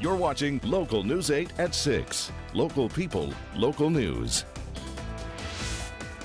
You're watching Local News 8 at 6. Local people, local news.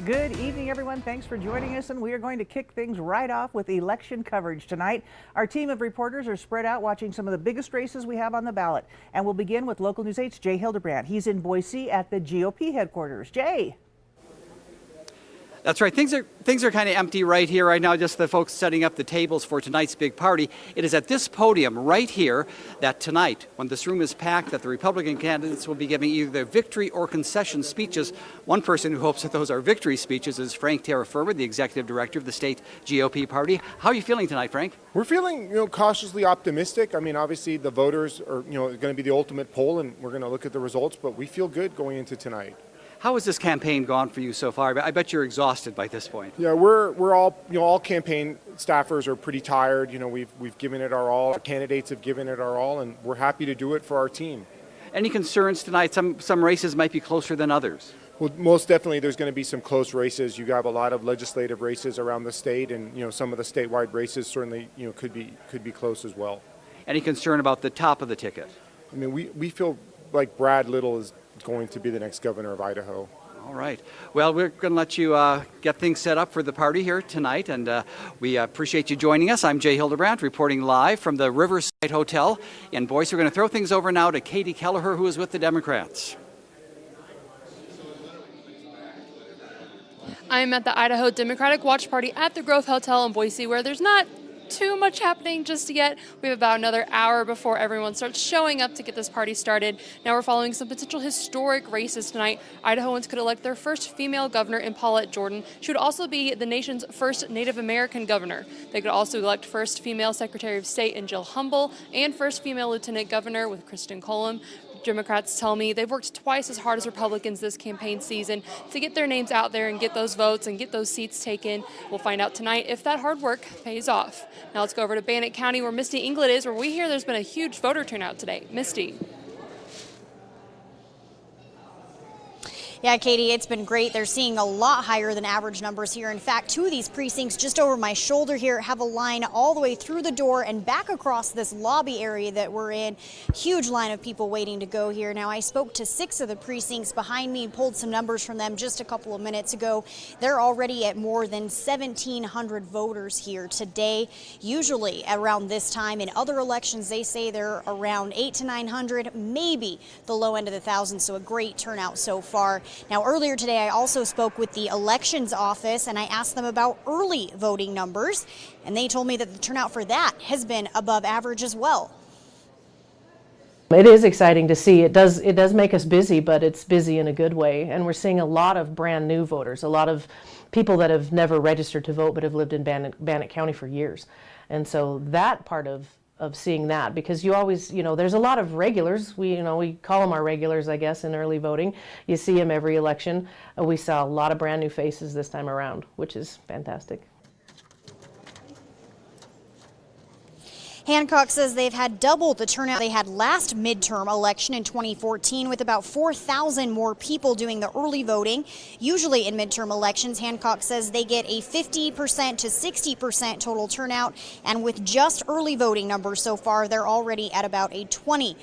Good evening, everyone. Thanks for joining us, and we are going to kick things right off with election coverage tonight. Our team of reporters are spread out watching some of the biggest races we have on the ballot, and we'll begin with Local News 8's Jay Hildebrand. He's in Boise at the GOP headquarters. Jay. That's right. Things are kind of empty right here, right now, just the folks setting up the tables for tonight's big party. It is at this podium right here that tonight, when this room is packed, that the Republican candidates will be giving either their victory or concession speeches. One person who hopes that those are victory speeches is Frank Terra Firma, the executive director of the state GOP party. How are you feeling tonight, Frank? We're feeling, cautiously optimistic. I mean, obviously the voters are, going to be the ultimate poll, and we're going to look at the results, but we feel good going into tonight. How has this campaign gone for you so far? I bet you're exhausted by this point. Yeah, we're all, all campaign staffers are pretty tired. We've given it our all. Our candidates have given it our all, and we're happy to do it for our team. Any concerns tonight? Some races might be closer than others. Well, most definitely there's going to be some close races. You have a lot of legislative races around the state, and some of the statewide races certainly could be close as well. Any concern about the top of the ticket? I mean, we feel like Brad Little is going to be the next governor of Idaho. All right. Well, we're going to let you get things set up for the party here tonight, and we appreciate you joining us. I'm Jay Hildebrand, reporting live from the Riverside Hotel in Boise. We're going to throw things over now to Katie Kelleher, who is with the Democrats. I'm at the Idaho Democratic Watch Party at the Grove Hotel in Boise, where there's not too much happening just yet. We have about another hour before everyone starts showing up to get this party started. Now we're following some potential historic races tonight. Idahoans could elect their first female governor in Paulette Jordan. She would also be the nation's first Native American governor. They could also elect first female Secretary of State in Jill Humble and first female lieutenant governor with Kristen Colum. Democrats tell me they've worked twice as hard as Republicans this campaign season to get their names out there and get those votes and get those seats taken. We'll find out tonight if that hard work pays off. Now let's go over to Bannock County, where Misty Inglett is, where we hear there's been a huge voter turnout today. Misty. Yeah, Katie, it's been great. They're seeing a lot higher than average numbers here. In fact, two of these precincts just over my shoulder here have a line all the way through the door and back across this lobby area that we're in. Huge line of people waiting to go here. Now, I spoke to 6 of the precincts behind me and pulled some numbers from them just a couple of minutes ago. They're already at more than 1,700 voters here today. Usually around this time in other elections, they say they're around 800 to 900, maybe the low end of the thousands. So a great turnout so far. Now, earlier today, I also spoke with the elections office and I asked them about early voting numbers, and they told me that the turnout for that has been above average as well. It is exciting to see. It does make us busy, but it's busy in a good way. And we're seeing a lot of brand new voters, a lot of people that have never registered to vote but have lived in Bannock County for years. And so that part of seeing that, because you always, there's a lot of regulars. We call them our regulars, I guess, in early voting. You see them every election. We saw a lot of brand new faces this time around, which is fantastic. Hancock says they've had double the turnout they had last midterm election in 2014, with about 4,000 more people doing the early voting. Usually in midterm elections, Hancock says they get a 50% to 60% total turnout, and with just early voting numbers so far, they're already at about a 20%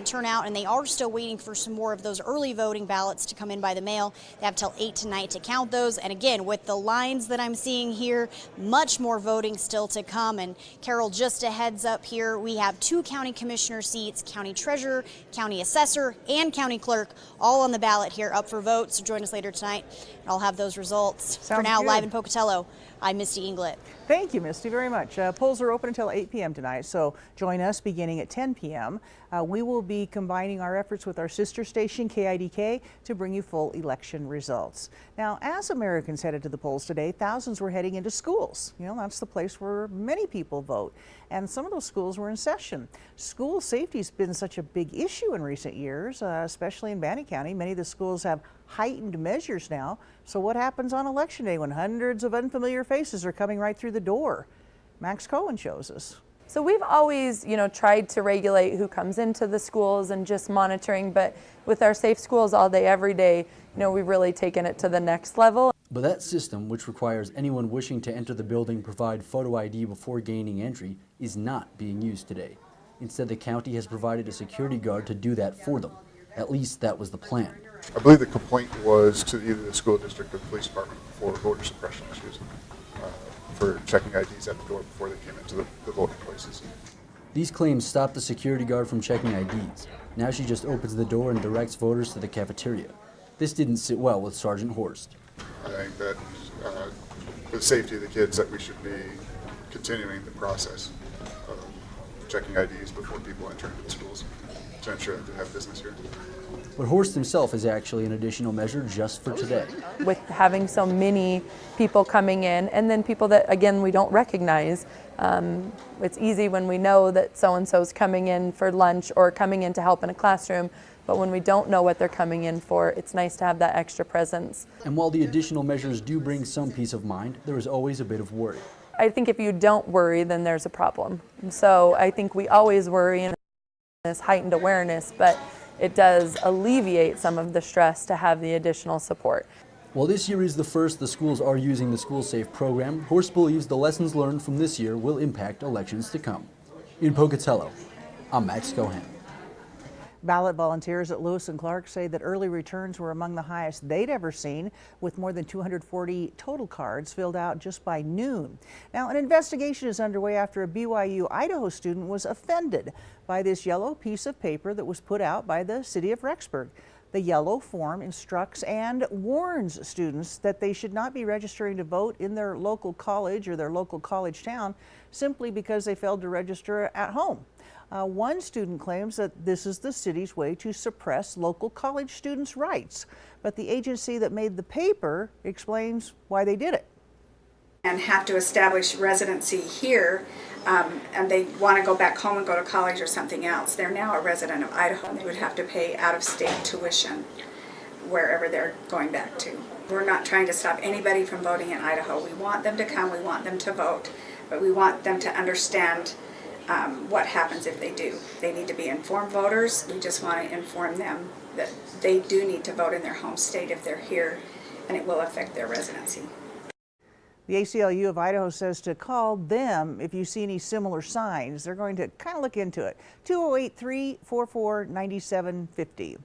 turnout, and they are still waiting for some more of those early voting ballots to come in by the mail. They have till 8 tonight to count those, and again, with the lines that I'm seeing here, much more voting still to come. And Carol, just a heads up here, we have 2 county commissioner seats, county treasurer, county assessor, and county clerk all on the ballot here up for vote. So join us later tonight and I'll have those results. Sounds for now, good. live in Pocatello, I'm Misty Inglett. Thank you, Misty, very much. Polls are open until 8 p.m. tonight, so join us beginning at 10 p.m. We will be combining our efforts with our sister station, KIDK, to bring you full election results. Now, as Americans headed to the polls today, thousands were heading into schools. That's the place where many people vote, and some of those schools were in session. School safety has been such a big issue in recent years, especially in Bannock County. Many of the schools have heightened measures now. So what happens on election day when hundreds of unfamiliar faces are coming right through the door? Max Cohen shows us. So we've always, tried to regulate who comes into the schools and just monitoring, but with our safe schools all day, every day, we've really taken it to the next level. But that system, which requires anyone wishing to enter the building provide photo ID before gaining entry, is not being used today. Instead, the county has provided a security guard to do that for them. At least that was the plan. I believe the complaint was to either the school district or the police department for voter suppression issues, for checking IDs at the door before they came into the voting places. These claims stopped the security guard from checking IDs. Now she just opens the door and directs voters to the cafeteria. This didn't sit well with Sergeant Horst. I think that for the safety of the kids that we should be continuing the process of checking IDs before people enter into the schools to ensure that they have business here. But Horst himself is actually an additional measure just for today. With having so many people coming in, and then people that, again, we don't recognize, it's easy when we know that so-and-so's coming in for lunch or coming in to help in a classroom, but when we don't know what they're coming in for, it's nice to have that extra presence. And while the additional measures do bring some peace of mind, there is always a bit of worry. I think if you don't worry, then there's a problem. So I think we always worry in this heightened awareness, but it does alleviate some of the stress to have the additional support. While this year is the first the schools are using the School Safe program, Horst believes the lessons learned from this year will impact elections to come. In Pocatello, I'm Max Cohen. Ballot volunteers at Lewis and Clark say that early returns were among the highest they'd ever seen, with more than 240 total cards filled out just by noon. Now, an investigation is underway after a BYU Idaho student was offended by this yellow piece of paper that was put out by the city of Rexburg. The yellow form instructs and warns students that they should not be registering to vote in their local college or their local college town simply because they failed to register at home. One student claims that this is the city's way to suppress local college students' rights, but the agency that made the paper explains why they did it. And have to establish residency here, and they want to go back home and go to college or something else. They're now a resident of Idaho, and they would have to pay out-of-state tuition wherever they're going back to. We're not trying to stop anybody from voting in Idaho. We want them to come, we want them to vote, but we want them to understand what happens if they do. They need to be informed voters. We just want to inform them that they do need to vote in their home state if they're here, and it will affect their residency. The ACLU of Idaho says to call them if you see any similar signs. They're going to kind of look into it. 208-344-9750.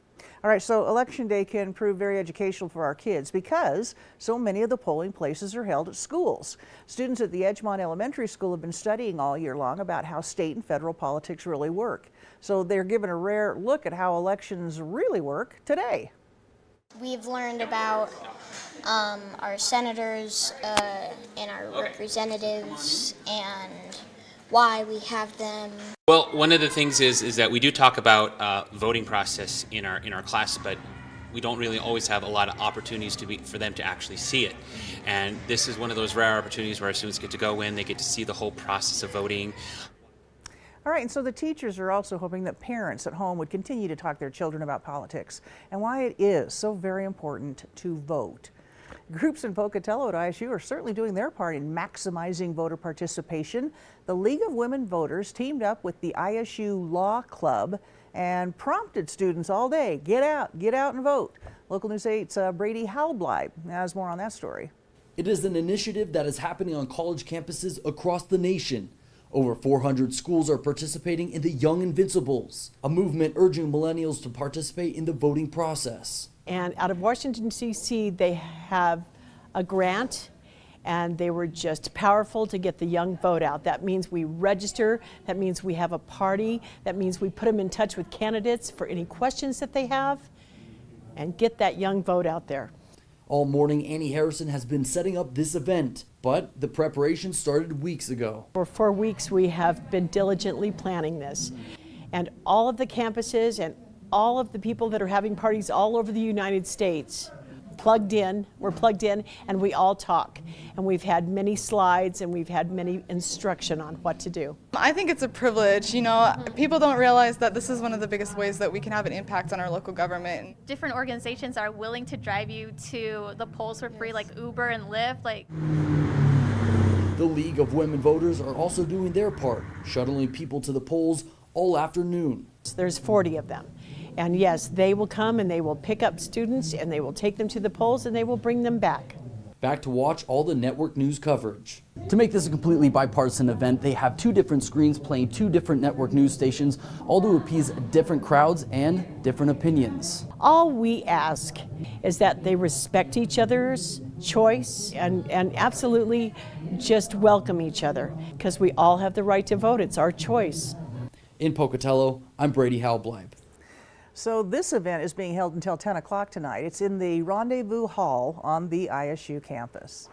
All right, so Election Day can prove very educational for our kids because so many of the polling places are held at schools. Students at the Edgemont Elementary School have been studying all year long about how state and federal politics really work. So they're given a rare look at how elections really work today. We've learned about our senators and our representatives and why we have them. Well, one of the things is that we do talk about voting process in our class, but we don't really always have a lot of opportunities for them to actually see it. And this is one of those rare opportunities where our students get to go in, they get to see the whole process of voting. All right, and so the teachers are also hoping that parents at home would continue to talk to their children about politics and why it is so very important to vote. Groups in Pocatello at ISU are certainly doing their part in maximizing voter participation. The League of Women Voters teamed up with the ISU Law Club and prompted students all day, get out and vote. Local News 8's Brady Halbleib has more on that story. It is an initiative that is happening on college campuses across the nation. Over 400 schools are participating in the Young Invincibles, a movement urging millennials to participate in the voting process. And out of Washington, D.C., they have a grant, and they were just powerful to get the young vote out. That means we register, that means we have a party, that means we put them in touch with candidates for any questions that they have, and get that young vote out there. All morning, Annie Harrison has been setting up this event, but the preparation started weeks ago. For 4 weeks, we have been diligently planning this. And all of the campuses and all of the people that are having parties all over the United States we're plugged in, and we all talk. And we've had many slides and we've had many instruction on what to do. I think it's a privilege. You know, people don't realize that this is one of the biggest ways that we can have an impact on our local government. Different organizations are willing to drive you to the polls for free, like Uber and Lyft. The League of Women Voters are also doing their part, shuttling people to the polls all afternoon. There's 40 of them. And yes, they will come and they will pick up students and they will take them to the polls and they will bring them back. back to watch all the network news coverage. To make this a completely bipartisan event, they have 2 different screens playing 2 different network news stations, all to appease different crowds and different opinions. All we ask is that they respect each other's choice and absolutely just welcome each other, because we all have the right to vote. It's our choice. In Pocatello, I'm Brady Halbleib. So this event is being held until 10 o'clock tonight. It's in the Rendezvous Hall on the ISU campus.